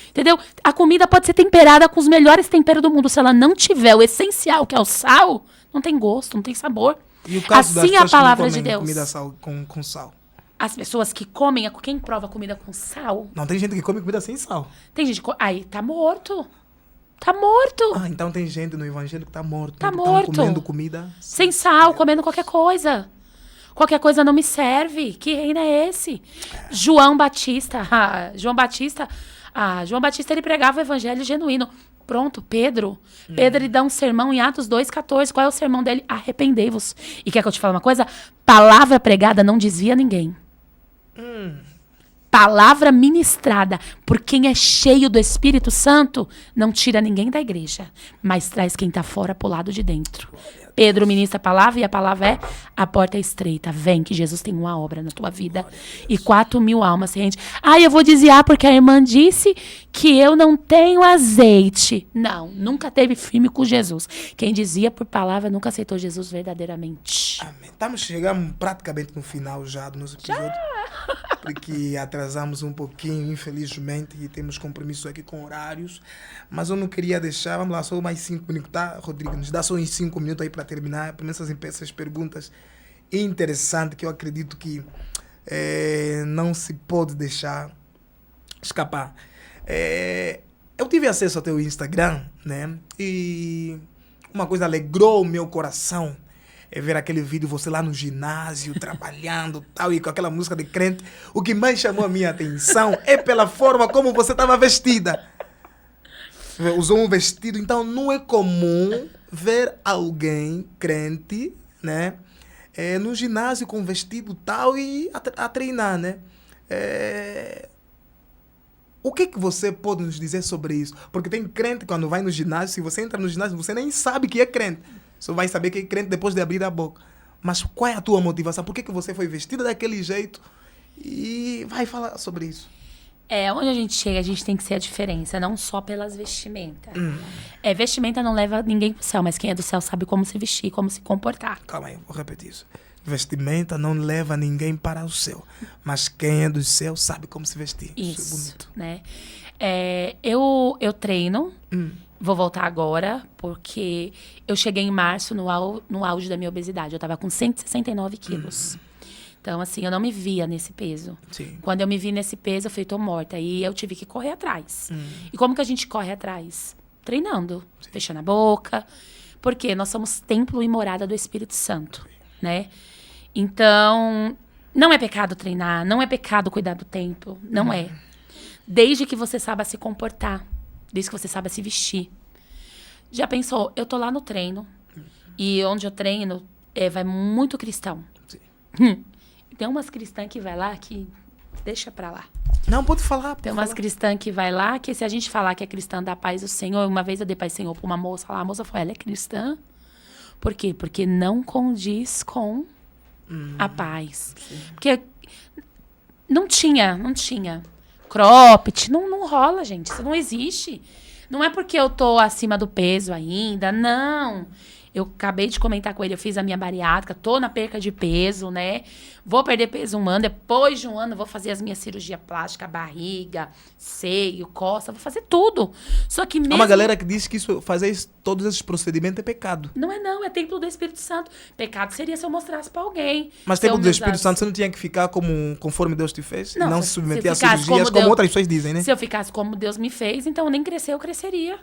Entendeu? A comida pode ser temperada com os melhores temperos do mundo. Se ela não tiver o essencial, que é o sal, não tem gosto, não tem sabor. E o caso assim das é a palavra que não de comem Deus. Comida sal, com sal. As pessoas que comem, quem prova comida com sal? Não, tem gente que come comida sem sal. Tem gente que... Aí, tá morto. Tá morto. Ah, então tem gente no evangelho que tá morto. Tá que morto. Tão comendo comida sem sal, comendo qualquer coisa. Qualquer coisa não me serve. Que reino é esse? João Batista. João Batista, ele pregava o evangelho genuíno. Pronto, Pedro. Pedro, ele dá um sermão em Atos 2,14. Qual é o sermão dele? Arrependei-vos. E quer que eu te fale uma coisa? Palavra pregada não desvia ninguém. Palavra ministrada por quem é cheio do Espírito Santo não tira ninguém da igreja, mas traz quem está fora pro lado de dentro. Pedro ministra a palavra e a palavra é: a porta é estreita, vem que Jesus tem uma obra na tua vida. E 4.000 almas se rendem. Eu vou desviar porque a irmã disse que eu não tenho azeite. Não, nunca teve firme com Jesus. Quem dizia por palavra nunca aceitou Jesus verdadeiramente. Amém. Chegamos praticamente no final já do nosso episódio. Porque atrasamos um pouquinho, infelizmente, e temos compromisso aqui com horários. Mas eu não queria deixar, vamos lá, só mais 5 minutos, tá, Rodrigo? Nos dá só uns 5 minutos aí para terminar. Pelo menos essas perguntas interessantes que eu acredito que não se pode deixar escapar. Eu tive acesso ao teu Instagram, né? E uma coisa alegrou o meu coração. É ver aquele vídeo, você lá no ginásio, trabalhando tal, e com aquela música de crente. O que mais chamou a minha atenção é pela forma como você estava vestida. Usou um vestido, então não é comum ver alguém crente, né? No ginásio com vestido tal e a treinar, né? O que você pode nos dizer sobre isso? Porque tem crente quando vai no ginásio, se você entra no ginásio, você nem sabe que é crente. Só vai saber que é crente depois de abrir a boca. Mas qual é a tua motivação? Por que você foi vestida daquele jeito? E vai falar sobre isso. Onde a gente chega, a gente tem que ser a diferença, não só pelas vestimentas. Vestimenta não leva ninguém pro céu, mas quem é do céu sabe como se vestir, como se comportar. Calma aí, vou repetir isso. Vestimenta não leva ninguém para o céu, mas quem é do céu sabe como se vestir. Isso é bonito. Né? Eu treino. Vou voltar agora, porque eu cheguei em março no auge da minha obesidade. Eu estava com 169 quilos. Então, assim, eu não me via nesse peso. Sim. Quando eu me vi nesse peso, eu falei, tô morta. E eu tive que correr atrás. E como que a gente corre atrás? Treinando, fechando a boca. Porque nós somos templo e morada do Espírito Santo, né? Então, não é pecado treinar, não é pecado cuidar do templo, não é. Desde que você saiba se comportar, desde que você saiba se vestir. Já pensou, eu tô lá no treino, e onde eu treino, vai muito cristão. Tem umas cristãs que vai lá que deixa pra lá. Não, pode falar. Tem umas cristãs que vai lá, que se a gente falar que é cristã da paz do Senhor, uma vez eu dei paz do Senhor pra uma moça lá, a moça falou, ela é cristã? Por quê? Porque não condiz com a paz. Sim. Porque não tinha. Cropped, não rola, gente, isso não existe. Não é porque eu tô acima do peso ainda, não. Eu acabei de comentar com ele, eu fiz a minha bariátrica, tô na perca de peso, né? Vou perder peso 1 ano, depois de 1 ano eu vou fazer as minhas cirurgias plásticas, barriga, seio, costa, vou fazer tudo. Só que mesmo... Há uma galera que diz que todos esses procedimentos é pecado. Não, é templo do Espírito Santo. Pecado seria se eu mostrasse pra alguém. Mas templo do Espírito Santo você não tinha que ficar conforme Deus te fez? Não se submeter a cirurgias como outras pessoas dizem, né? Se eu ficasse como Deus me fez, então eu nem crescer, eu cresceria.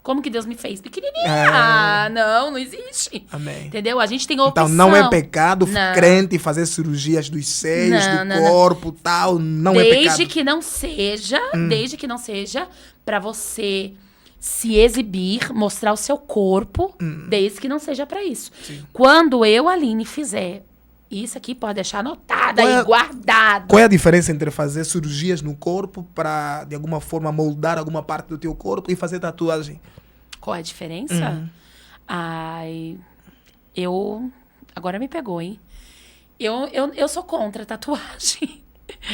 Como que Deus me fez? Pequenininha. Não existe. Amém. Entendeu? A gente tem opção. Então não é pecado crente fazer cirurgias dos seios, do corpo, tal. Não é pecado. Desde que não seja para você se exibir, mostrar o seu corpo, desde que não seja para isso. Sim. Quando eu, Aline, fizer isso aqui, pode deixar anotada e guardada. Qual é a diferença entre fazer cirurgias no corpo para, de alguma forma, moldar alguma parte do teu corpo e fazer tatuagem? Qual é a diferença? Agora me pegou, hein? Eu sou contra tatuagem.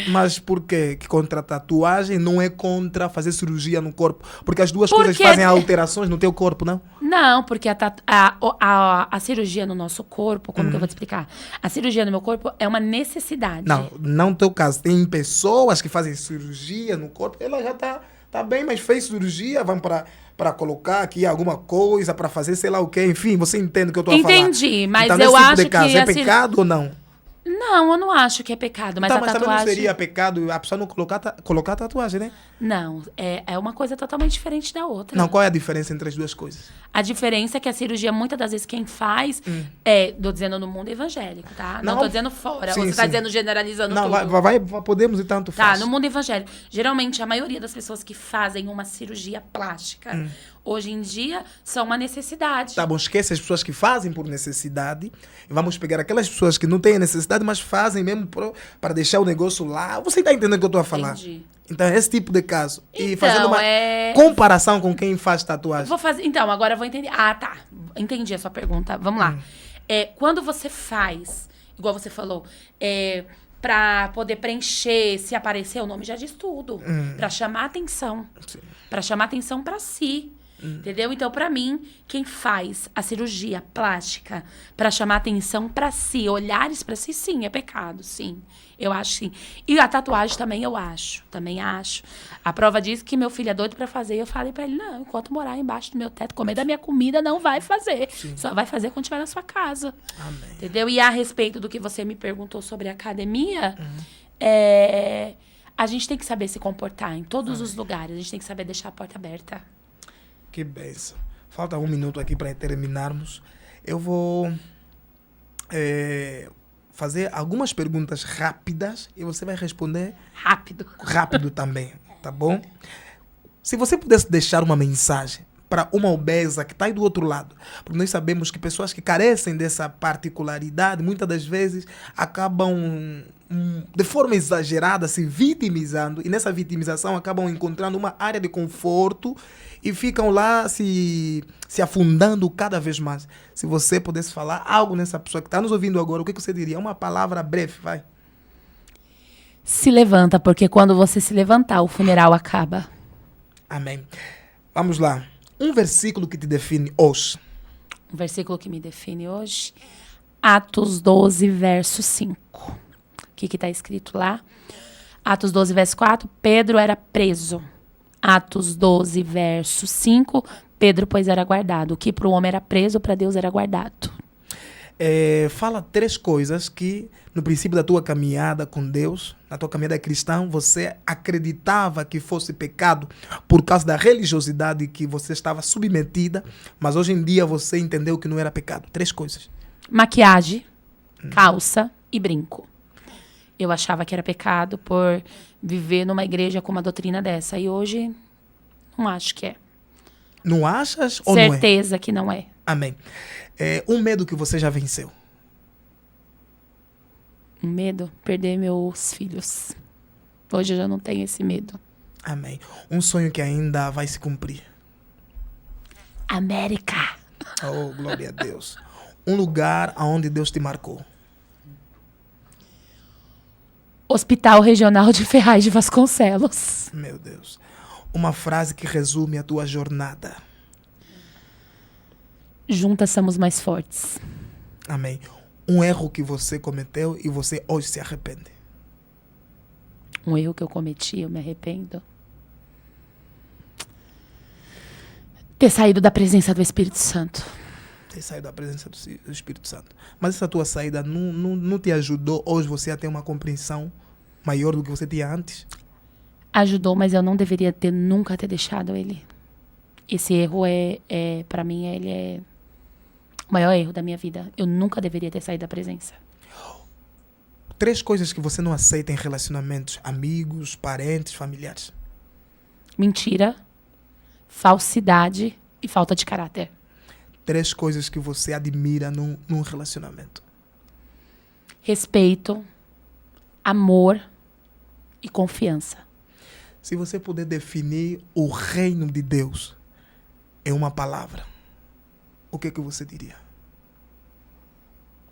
Mas por quê? Que contra tatuagem não é contra fazer cirurgia no corpo? Porque as duas coisas fazem alterações no teu corpo, não? Não, porque a cirurgia no nosso corpo, como que eu vou te explicar? A cirurgia no meu corpo é uma necessidade. Não no teu caso. Tem pessoas que fazem cirurgia no corpo, ela já tá bem, mas fez cirurgia, vão para colocar aqui alguma coisa, para fazer sei lá o quê. Enfim, você entende o que eu estou a falar. Entendi, mas então, eu acho tipo de caso, que... É pecado ou não? Não, eu não acho que é pecado, mas então, a tatuagem... também não seria pecado a pessoa não colocar tatuagem, né? Não, é uma coisa totalmente diferente da outra. Não, qual é a diferença entre as duas coisas? A diferença é que a cirurgia, muitas das vezes, quem faz... Tô dizendo no mundo evangélico, tá? Não tô dizendo fora. Sim, você tá dizendo generalizando tudo. Não, podemos e tanto faz. Tá, no mundo evangélico. Geralmente, a maioria das pessoas que fazem uma cirurgia plástica, hoje em dia, são uma necessidade. Tá bom, esquece as pessoas que fazem por necessidade. E vamos pegar aquelas pessoas que não têm necessidade, mas fazem mesmo para deixar o negócio lá. Você tá entendendo o que eu tô a falar? Entendi. Então, esse tipo de caso. E então, fazendo uma comparação com quem faz tatuagem. Vou fazer. Então, agora eu vou entender. Tá. Entendi a sua pergunta. Vamos lá. Quando você faz, igual você falou, para poder preencher, se aparecer, o nome já diz tudo. Para chamar atenção. Para chamar atenção para si. Entendeu? Então, para mim, quem faz a cirurgia plástica para chamar atenção para si, olhares para si, sim, é pecado, sim. Eu acho, sim. E a tatuagem também eu acho. Também acho. A prova diz que meu filho é doido para fazer. Eu falei para ele, não, enquanto morar embaixo do meu teto, comer da minha comida, não vai fazer. Sim. Só vai fazer quando estiver na sua casa. Amém. Entendeu? E a respeito do que você me perguntou sobre a academia, a gente tem que saber se comportar em todos os lugares. A gente tem que saber deixar a porta aberta. Que benção. Falta 1 minuto aqui para terminarmos. Eu vou fazer algumas perguntas rápidas e você vai responder... Rápido também, tá bom? Se você pudesse deixar uma mensagem para uma obesa que está aí do outro lado, porque nós sabemos que pessoas que carecem dessa particularidade, muitas das vezes acabam de forma exagerada se vitimizando e nessa vitimização acabam encontrando uma área de conforto e ficam lá se afundando cada vez mais. Se você pudesse falar algo nessa pessoa que está nos ouvindo agora, o que você diria? Uma palavra breve, vai. Se levanta, porque quando você se levantar, o funeral acaba. Amém. Vamos lá. Um versículo que te define hoje. Um versículo que me define hoje? Atos 12, verso 5. O que está escrito lá? Atos 12, verso 4. Pedro era preso. Atos 12, verso 5. Pedro, pois, era guardado. O que para o homem era preso, para Deus era guardado. Fala 3 coisas que, no princípio da tua caminhada com Deus, na tua caminhada cristã, você acreditava que fosse pecado por causa da religiosidade que você estava submetida, mas hoje em dia você entendeu que não era pecado. 3 coisas. Maquiagem, calça e brinco. Eu achava que era pecado por viver numa igreja com uma doutrina dessa. E hoje, não acho que é. Não achas ou não é? Certeza que não é. Amém. Um medo que você já venceu. Um medo? Perder meus filhos. Hoje eu já não tenho esse medo. Amém. Um sonho que ainda vai se cumprir. América. Oh, glória a Deus. Um lugar aonde Deus te marcou. Hospital Regional de Ferraz de Vasconcelos. Meu Deus. Uma frase que resume a tua jornada. Juntas somos mais fortes. Amém. Um erro que você cometeu e você hoje se arrepende. Um erro que eu cometi, eu me arrependo. Ter saído da presença do Espírito Santo. Ter saído da presença do Espírito Santo. Mas essa tua saída não te ajudou hoje você a ter uma compreensão maior do que você tinha antes? Ajudou, mas eu não deveria nunca ter deixado ele. Esse erro para mim, ele é o maior erro da minha vida. Eu nunca deveria ter saído da presença. 3 coisas que você não aceita em relacionamentos, amigos, parentes, familiares. Mentira, falsidade e falta de caráter. 3 coisas que você admira num relacionamento. Respeito, amor e confiança. Se você puder definir o reino de Deus em uma palavra, o que você diria?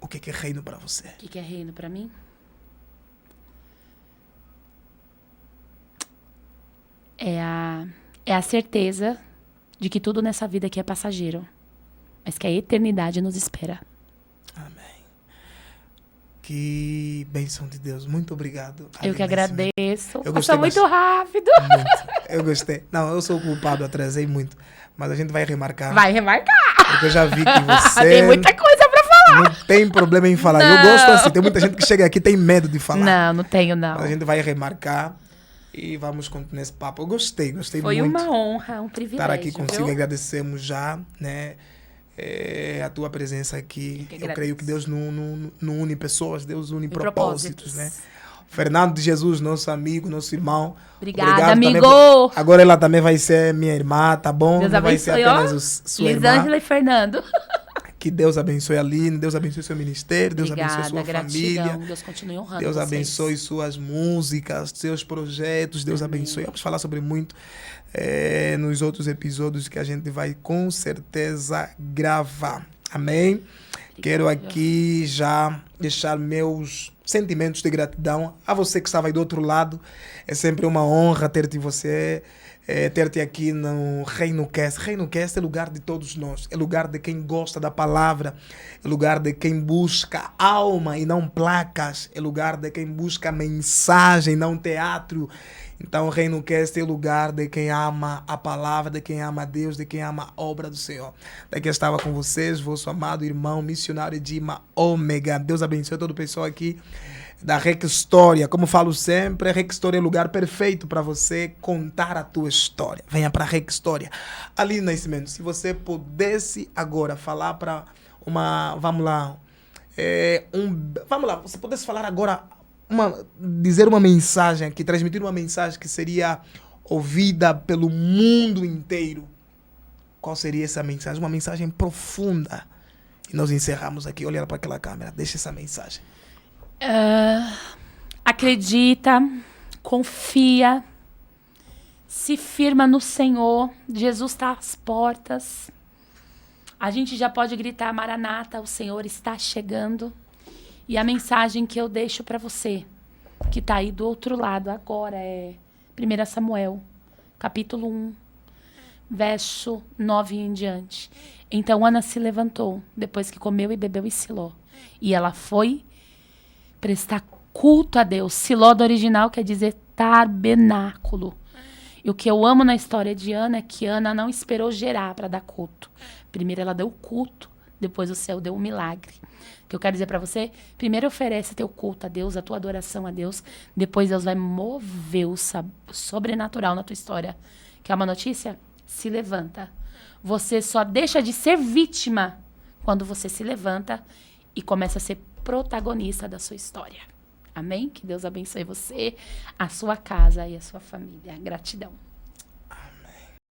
O que é reino para você? O que é reino para mim? É a certeza de que tudo nessa vida aqui é passageiro, mas que a eternidade nos espera. Amém. Que bênção de Deus. Muito obrigado. Eu que agradeço. Eu Passou muito rápido. Muito. Eu gostei. Não, eu sou o culpado, atrasei muito. Mas a gente vai remarcar. Vai remarcar. Porque eu já vi que você... Tem muita coisa pra falar. Não tem problema em falar. Não. Eu gosto assim. Tem muita gente que chega aqui e tem medo de falar. Não tenho, não. Mas a gente vai remarcar e vamos continuar esse papo. Eu gostei muito. Foi uma honra, um privilégio. Estar aqui contigo. Viu? Agradecemos já, né? A tua presença aqui. Eu creio que Deus não une pessoas, Deus une propósitos, né? Fernando de Jesus, nosso amigo, nosso irmão. Obrigada, amigo! Agora ela também vai ser minha irmã, tá bom? Deus não vai abençoe, ser apenas sua irmã. Lisângela e Fernando. Que Deus abençoe a Aline, Deus abençoe seu ministério, Deus Obrigada, abençoe sua gratidão. família. Deus continue honrando Deus vocês. abençoe suas músicas, seus projetos. Deus abençoe. Vamos falar sobre muito nos outros episódios que a gente vai com certeza gravar. Amém? Quero aqui já deixar meus sentimentos de gratidão a você que estava aí do outro lado. É sempre uma honra ter-te ter-te aqui no Reino Cast. Reino Cast é lugar de todos nós. É lugar de quem gosta da palavra. É lugar de quem busca alma e não placas. É lugar de quem busca mensagem, não teatro. Então, o Reino Cast é o lugar de quem ama a palavra, de quem ama a Deus, de quem ama a obra do Senhor. Daqui eu estava com vocês, vosso amado irmão, missionário Edima Ômega. Deus abençoe todo o pessoal aqui da Rec História. Como falo sempre, a Rec História é o lugar perfeito para você contar a tua história. Venha para a Rec História. Aline Nascimento, se você pudesse agora falar para uma... Vamos lá. Você pudesse falar agora... dizer uma mensagem aqui, transmitir uma mensagem que seria ouvida pelo mundo inteiro. Qual seria essa mensagem? Uma mensagem profunda. E nós encerramos aqui. Olha para aquela câmera. Deixa essa mensagem. Acredita, confia, se firma no Senhor. Jesus está às portas. A gente já pode gritar, Maranata, o Senhor está chegando. E a mensagem que eu deixo para você, que está aí do outro lado agora, é 1 Samuel, capítulo 1, verso 9 em diante. Então Ana se levantou, depois que comeu e bebeu em Siló. E ela foi prestar culto a Deus. Siló do original quer dizer tabernáculo. E o que eu amo na história de Ana é que Ana não esperou gerar para dar culto. Primeiro ela deu culto, depois o céu deu um milagre. O que eu quero dizer para você, primeiro oferece teu culto a Deus, a tua adoração a Deus, depois Deus vai mover o sobrenatural na tua história. Quer uma notícia? Se levanta. Você só deixa de ser vítima quando você se levanta e começa a ser protagonista da sua história. Amém? Que Deus abençoe você, a sua casa e a sua família. Gratidão.